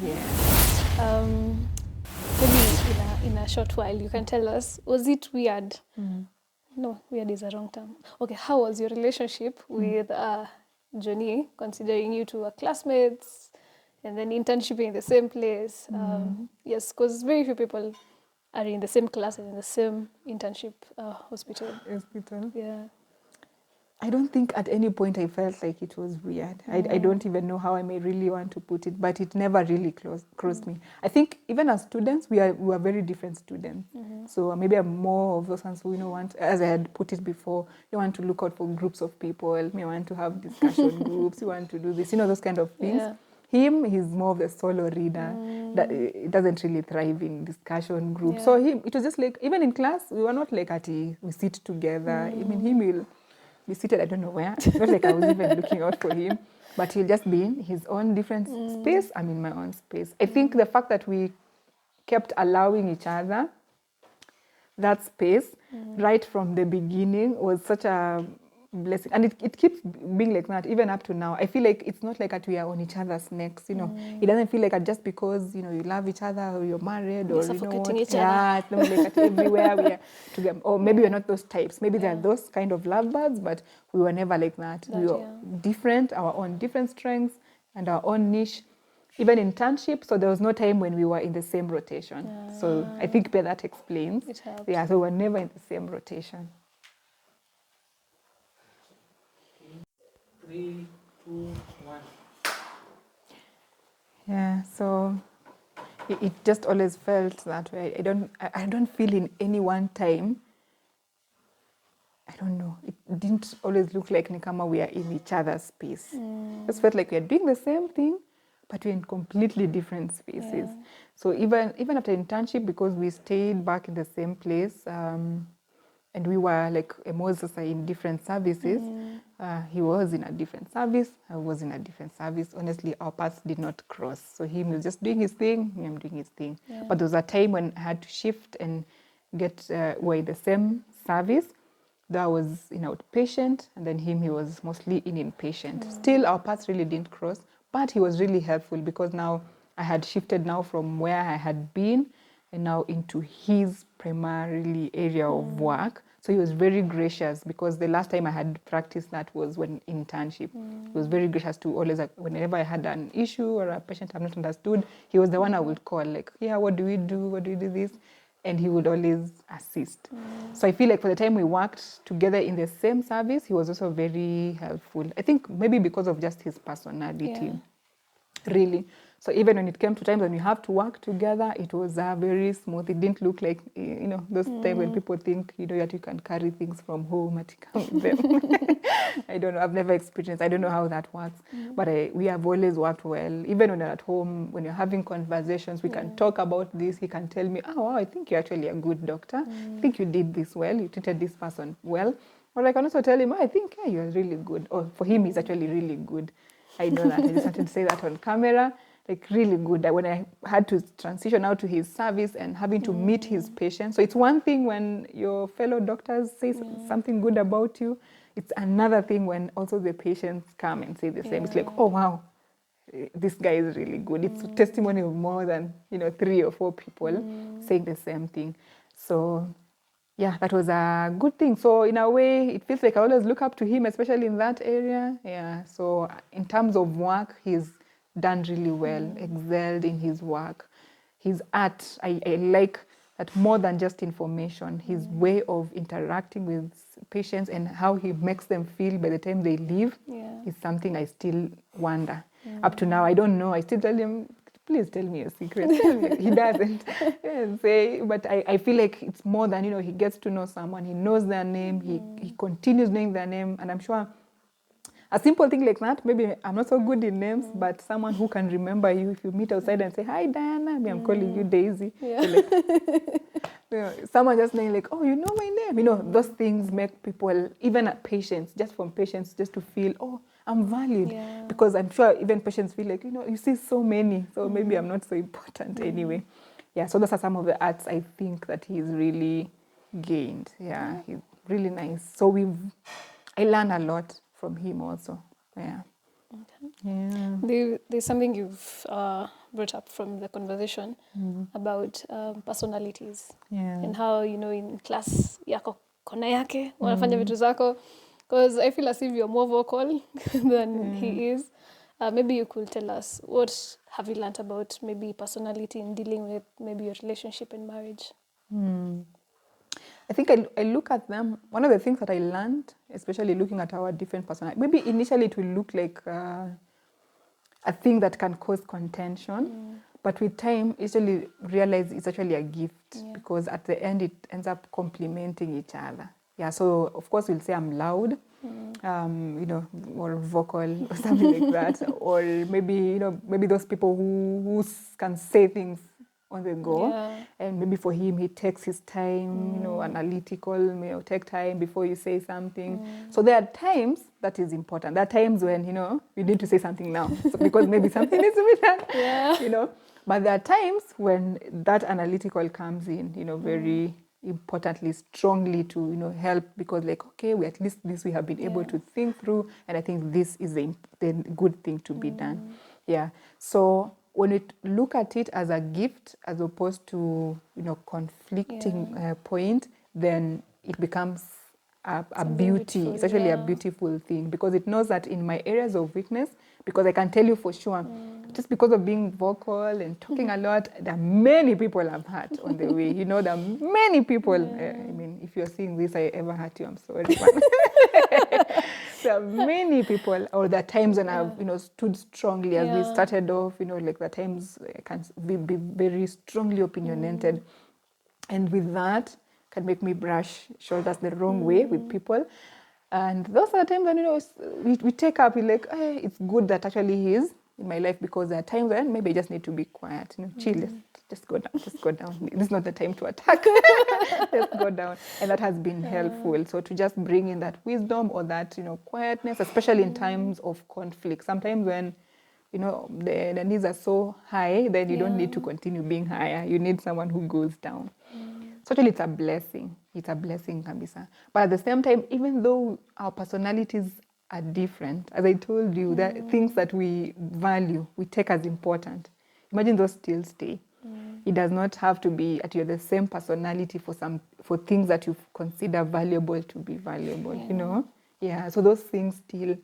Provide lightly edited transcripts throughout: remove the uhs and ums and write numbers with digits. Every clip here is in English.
Yeah. Maybe in a short while, you can tell us, was it weird? No, weird is a wrong term. Okay, how was your relationship with Johnny, considering you two were classmates and then internship in the same place? Yes, because very few people are in the same class and in the same internship hospital. Yeah. I don't think at any point I felt like it was weird. I don't even know how I may really want to put it, but it never really crossed me. I think even as students, we were very different students. So maybe I'm more of those ones who, want, as I had put it before, you want to look out for groups of people, you want to have discussion groups, you want to do this, those kind of things. Yeah. He's more of the solo reader that it doesn't really thrive in discussion groups. Yeah. So it was just like, even in class, we were not like we sit together. I mean, him will be seated, I don't know where. It's not like I was even looking out for him, but he'll just be in his own different space. I'm in my own space. I think the fact that we kept allowing each other that space right from the beginning was such a blessing. And it keeps being like that even up to now. I feel like it's not like that we are on each other's necks, It doesn't feel like that just because, you love each other or you're married or suffocating each other. Yeah, it's not like that everywhere we are together. Or maybe we're not those types. Maybe there are those kind of lovebirds, but we were never like that. We were different, our own different strengths and our own niche. Even internship, so there was no time when we were in the same rotation. So I think that explains. It helps. Yeah, so we're never in the same rotation. 3, 2, 1. Yeah, so it just always felt that way. I don't feel in any one time, I don't know, it didn't always look like Nikama we are in each other's space. It just felt like we are doing the same thing, but we're in completely different spaces. So even after internship, because we stayed back in the same place, and we were like Moses in different services. He was in a different service, I was in a different service. Honestly, our paths did not cross. So he was just doing his thing, me, I'm doing his thing. But there was a time when I had to shift and were in the same service. That was in outpatient, and then he was mostly in inpatient. Still, our paths really didn't cross, but he was really helpful because now I had shifted now from where I had been and now into his primarily area of work. So he was very gracious because the last time I had practiced that was when internship. He was very gracious to always, like, whenever I had an issue or a patient I've not understood, he was the one I would call, like, yeah, what do we do? What do we do this? And he would always assist. So I feel like for the time we worked together in the same service, he was also very helpful. I think maybe because of just his personality, really. So even when it came to times when we have to work together, it was very smooth. It didn't look like, those times when people think, that you can carry things from home and come with them. I don't know. I've never experienced. I don't know how that works. But we have always worked well. Even when you're at home, when you're having conversations, we can talk about this. He can tell me, oh, wow, I think you're actually a good doctor. I think you did this well. You treated this person well. Or I can also tell him, I think you're really good. Or for him, he's actually really good. I know that. I just wanted to say that on camera. Like, really good. When I had to transition out to his service and having to meet his patients. So it's one thing when your fellow doctors say something good about you. It's another thing when also the patients come and say the same. It's like, oh, wow, this guy is really good. It's a testimony of more than, 3 or 4 people saying the same thing. So yeah, that was a good thing. So in a way, it feels like I always look up to him, especially in that area. Yeah. So in terms of work, he's done really well, excelled in his work. His art, I like that more than just information. His way of interacting with patients and how he makes them feel by the time they leave is something I still wonder. Up to now, I don't know. I still tell him, please tell me a secret. Tell me. He doesn't say, but I feel like it's more than, he gets to know someone. He knows their name. He continues knowing their name. And I'm sure a simple thing like that, maybe I'm not so good in names, but someone who can remember you if you meet outside and say, hi, Diana, I'm calling you Daisy. Yeah. Someone just saying like, oh, you know my name. Those things make people, even at patients, just from patients, just to feel, oh, I'm valued. Yeah. Because I'm sure even patients feel like, you see so many, so maybe I'm not so important anyway. Yeah, so those are some of the arts I think that he's really gained. Yeah, he's really nice. So I learned a lot from him also. Yeah. Yeah. There's something you've brought up from the conversation about personalities and how, you know, in class yako kona yake wanafanya vitu zako, because I feel as if you're more vocal than he is. Maybe you could tell us, what have you learned about maybe personality in dealing with maybe your relationship and marriage? I think I look at them. One of the things that I learned, especially looking at our different personalities, maybe initially it will look like a thing that can cause contention, but with time, usually realize it's actually a gift, because at the end it ends up complementing each other. Yeah, so of course we'll say I'm loud, you know, or vocal or something like that, or maybe, you know, maybe those people who can say things on the go, and maybe for him he takes his time, you know, analytical, you know, take time before you say something. So there are times that is important. There are times when, you know, you need to say something now, so because maybe something needs to be done, you know. But there are times when that analytical comes in, you know, very importantly, strongly to, you know, help, because like, okay, we at least this we have been able to think through, and I think this is the good thing to be done. Yeah. So when we look at it as a gift as opposed to, you know, conflicting point, then it becomes a beauty. Beautiful, it's actually a beautiful thing, because it knows that in my areas of weakness, because I can tell you for sure, just because of being vocal and talking a lot, there are many people I've hurt on the way. You know, there are many people. I mean, if you're seeing this, I ever hurt you, I'm sorry. There are many people, or there are times when I've, you know, stood strongly as we started off, you know, like the times I can be very strongly opinionated. And with that, can make me brush shoulders the wrong way with people. And those are the times when, you know, we take up, we're like, hey, it's good that actually he is in my life, because there are times when maybe I just need to be quiet, you know, chill, just go down. This is not the time to attack. Just go down. And that has been helpful. So to just bring in that wisdom or that, you know, quietness, especially in times of conflict. Sometimes when, you know, the needs are so high, then you don't need to continue being higher. You need someone who goes down. So actually it's a blessing. It's a blessing, Kabisa. But at the same time, even though our personalities are different, as I told you, there are things that we value, we take as important. Imagine those still stay. It does not have to be that you're the same personality for things that you consider valuable to be valuable, you know? Yeah, so those things still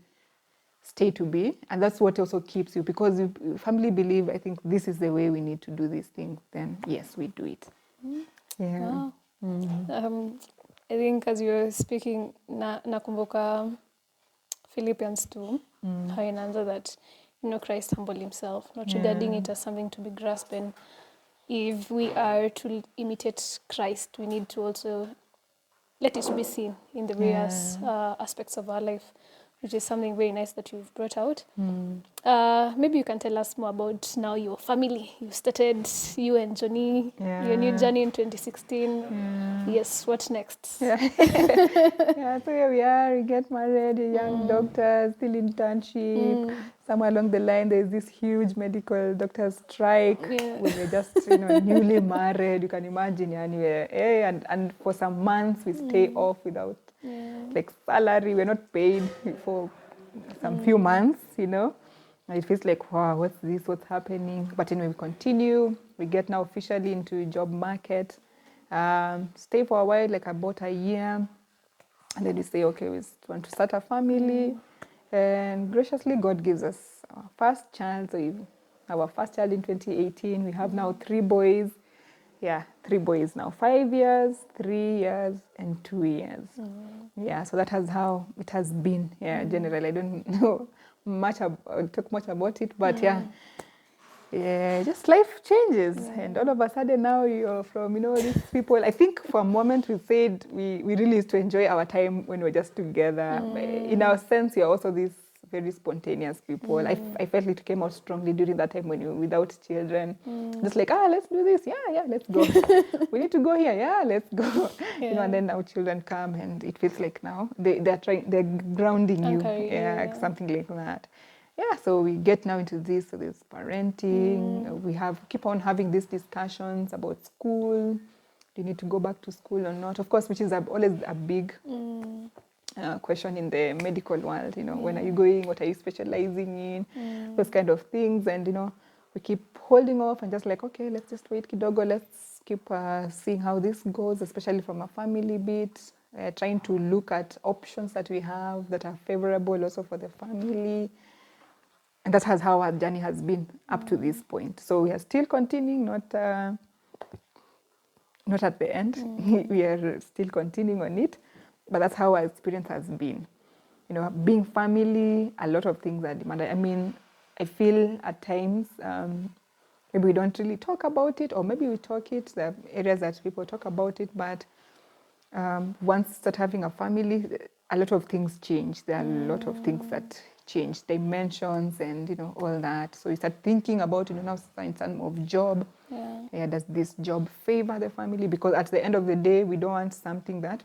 stay to be, and that's what also keeps you, because if you firmly believe, I think this is the way we need to do these things, then yes, we do it. Yeah. Wow. I think as you were speaking, nakumbuka Philippians 2, how inaanza that, you know, Christ humbled himself, not regarding it as something to be grasped. And if we are to imitate Christ, we need to also let it be seen in the various aspects of our life, which is something very nice that you've brought out. Maybe you can tell us more about now your family. You started, you and Johnny, your new journey in 2016. Yes, what next? So here we are, we get married, a young doctor, still internship. Somewhere along the line, there's this huge medical doctor strike. When we're just, you know, newly married, you can imagine, and for some months we stay off without like salary. We're not paid for some few months, you know. And it feels like, wow, what's this? What's happening? But anyway, we continue. We get now officially into the job market. Stay for a while, like about a year. And then we say, okay, we want to start a family. And graciously, God gives us our first child. So our first child in 2018. We have now 3 boys. Yeah, 3 boys now. 5 years, 3 years, and 2 years. Yeah, so that is how it has been. Yeah, generally, I don't know talk much about it, but yeah, just life changes, and all of a sudden now you're from, you know, these people. I think for a moment we said we really used to enjoy our time when we're just together. In our sense, you're also these very spontaneous people. I felt it came out strongly during that time when you were without children. Just like, let's do this. Yeah, let's go. We need to go here. Yeah, let's go. You know, and then now children come, and it feels like now they're grounding you. Something like that. Yeah, so we get now into this parenting. We keep on having these discussions about school. Do you need to go back to school or not? Of course, which is always a big question in the medical world, when are you going, what are you specializing in, those kind of things. And, we keep holding off and just like, okay, let's just wait kidogo, let's keep seeing how this goes, especially from a family bit, trying to look at options that we have that are favorable also for the family. And that has how our journey has been up to this point. So we are still continuing, not at the end. We are still continuing on it. But that's how our experience has been. Being family, a lot of things are demanded. I mean, I feel at times maybe we don't really talk about it, or maybe we talk it. There are areas that people talk about it, but once you start having a family, a lot of things change. There are a lot of things that change, dimensions and all that. So you start thinking about now in terms of job. Does this job favor the family? Because at the end of the day, we don't want something that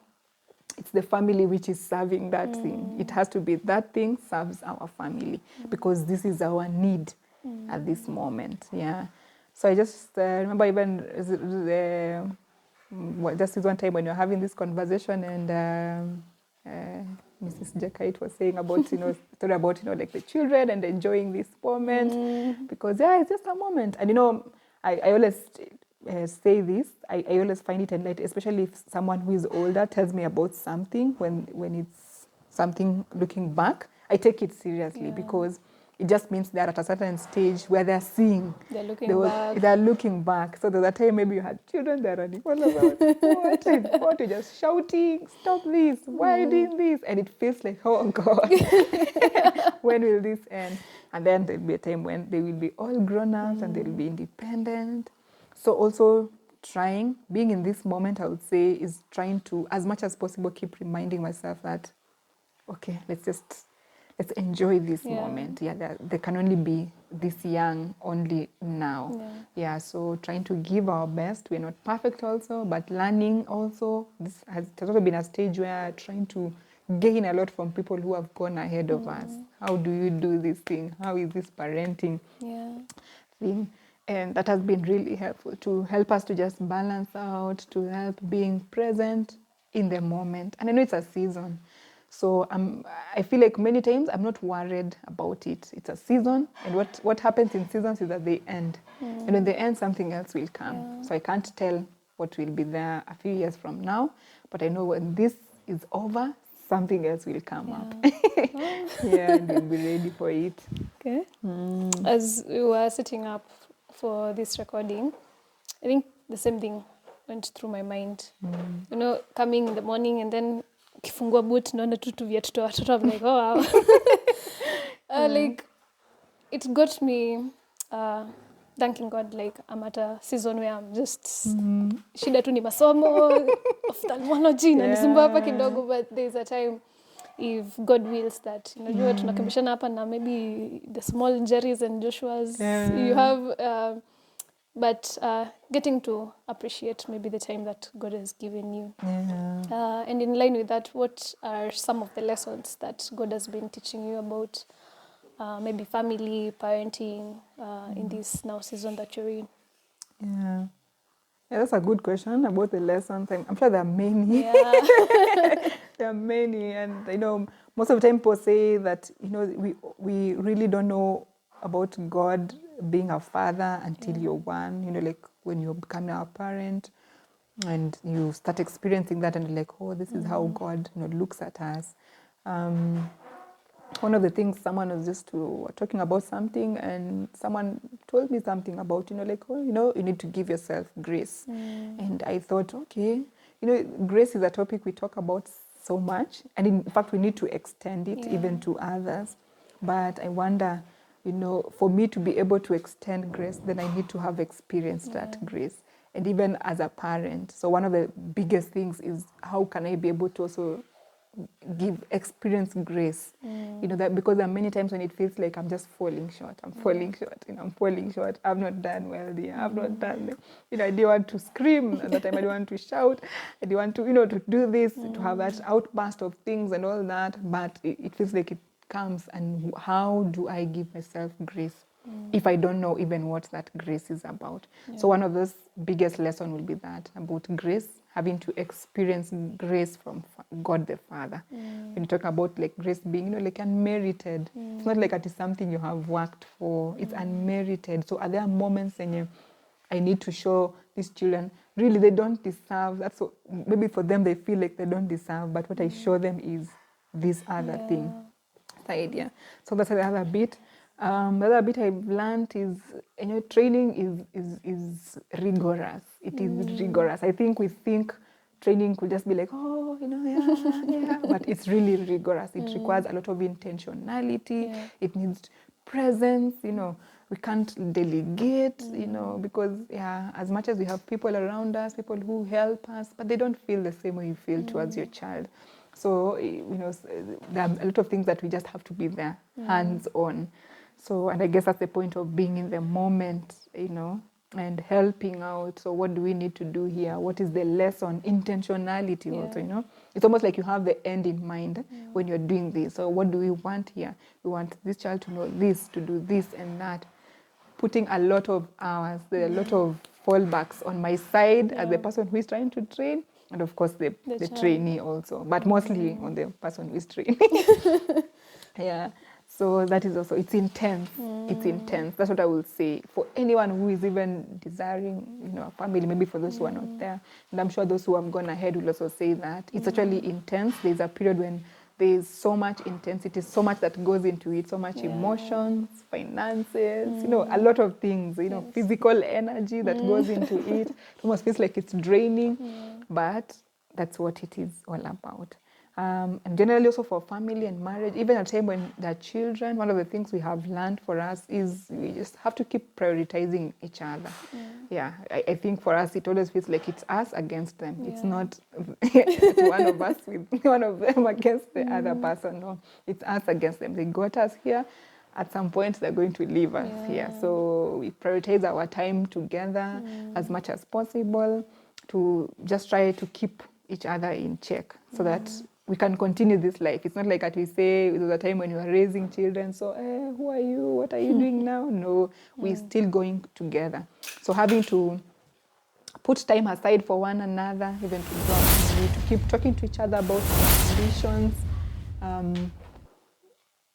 it's the family which is serving that thing. It has to be that thing serves our family because this is our need at this moment. So I just remember even just this one time when you're having this conversation and Mrs. Jakait was saying about, story about, like the children and enjoying this moment because it's just a moment. And, I always say this, I always find it enlightening, especially if someone who is older tells me about something when it's something looking back, I take it seriously because it just means they're at a certain stage where they're seeing. They're looking They're looking back. So there's a time maybe you had children, they're running all around. What? You're just shouting, stop this, why are you doing this? And it feels like, oh God, when will this end? And then there'll be a time when they will be all grown up and they'll be independent. So also being in this moment, I would say, is trying to, as much as possible, keep reminding myself that, okay, let's enjoy this moment. They can only be this young only now. So trying to give our best. We're not perfect also, but learning also. This has also been a stage where trying to gain a lot from people who have gone ahead of us. How do you do this thing? How is this parenting thing? And that has been really helpful to help us to just balance out, to help being present in the moment. And I know it's a season. So I feel like many times I'm not worried about it. It's a season, and what happens in seasons is that they end. And when they end, something else will come. So I can't tell what will be there a few years from now, but I know when this is over, something else will come up. And we'll be ready for it. Okay. As we were setting up for this recording, I think the same thing went through my mind. Coming in the morning and then kifungua boot naona tu viatu tu watoto, I'm like, oh wow. Like it got me thanking God, like I'm at a season where I'm just shida tu ni masomo ophthalmology na nisumbua hapa kidogo, but there's a time if God wills that tunakimbishana hapa na maybe the small Jerry's and Joshua's you have but getting to appreciate maybe the time that God has given you. And in line with that, what are some of the lessons that God has been teaching you about maybe family, parenting in this now season that you're in? That's a good question about the lessons. I'm sure there are many. There are many. And most of the time people say that, we really don't know about God being a father until you're one, like when you become a parent and you start experiencing that and you're like, oh, this is how God looks at us. One of the things, someone was just talking about something and someone told me something about, like, oh, you need to give yourself grace. And I thought, okay, grace is a topic we talk about so much. And in fact, we need to extend it even to others. But I wonder, for me to be able to extend grace, then I need to have experienced that grace. And even as a parent. So one of the biggest things is how can I be able to also experience grace, that because there are many times when it feels like I'm just falling short. I'm falling short. I've not done well there. I've not done, I didn't want to scream at that time. I didn't want to shout. I didn't want to, to do this, to have that outburst of things and all that. But it feels like it comes. And how do I give myself grace if I don't know even what that grace is about? So one of those biggest lessons will be that about grace. having to experience grace from God the Father. When you talk about like grace being, like unmerited, it's not like it is something you have worked for, it's unmerited. So are there moments when I need to show these children, really they don't deserve, that's what, maybe for them they feel like they don't deserve, but what I show them is this other thing. The idea. So that's the other bit. The other bit I've learned is, training is rigorous. It is rigorous. I think we think training could just be like, but it's really rigorous. It requires a lot of intentionality. Yeah. It needs presence, we can't delegate, because as much as we have people around us, people who help us, but they don't feel the same way you feel towards your child. So, there are a lot of things that we just have to be there, hands-on. So, and I guess that's the point of being in the moment, and helping out. So what do we need to do here? What is the lesson? Intentionality also, It's almost like you have the end in mind when you're doing this. So what do we want here? We want this child to know this, to do this and that. Putting a lot of hours, there are a lot of fallbacks on my side as the person who is trying to train, and of course the trainee also, but mostly on the person who is training. Yeah. So that is also, it's intense. It's intense. That's what I will say. For anyone who is even desiring, a family, maybe for those who are not there, and I'm sure those who have gone ahead will also say that. It's actually intense. There's a period when there's so much intensity, so much that goes into it, so much emotions, finances, a lot of things, physical energy that goes into it. It almost feels like it's draining, but that's what it is all about. And generally also for family and marriage, even at a time when there are children, one of the things we have learned for us is we just have to keep prioritizing each other. Yeah, I think for us it always feels like it's us against them. It's not one of us with one of them against the other person. No, it's us against them. They got us here. At some point they're going to leave us here. So we prioritize our time together as much as possible to just try to keep each other in check so that we can continue this life. It's not like that we say there was a time when you are raising children, so who are you? What are you doing now? No, we're still going together. So having to put time aside for one another, even to keep talking to each other about our ambitions,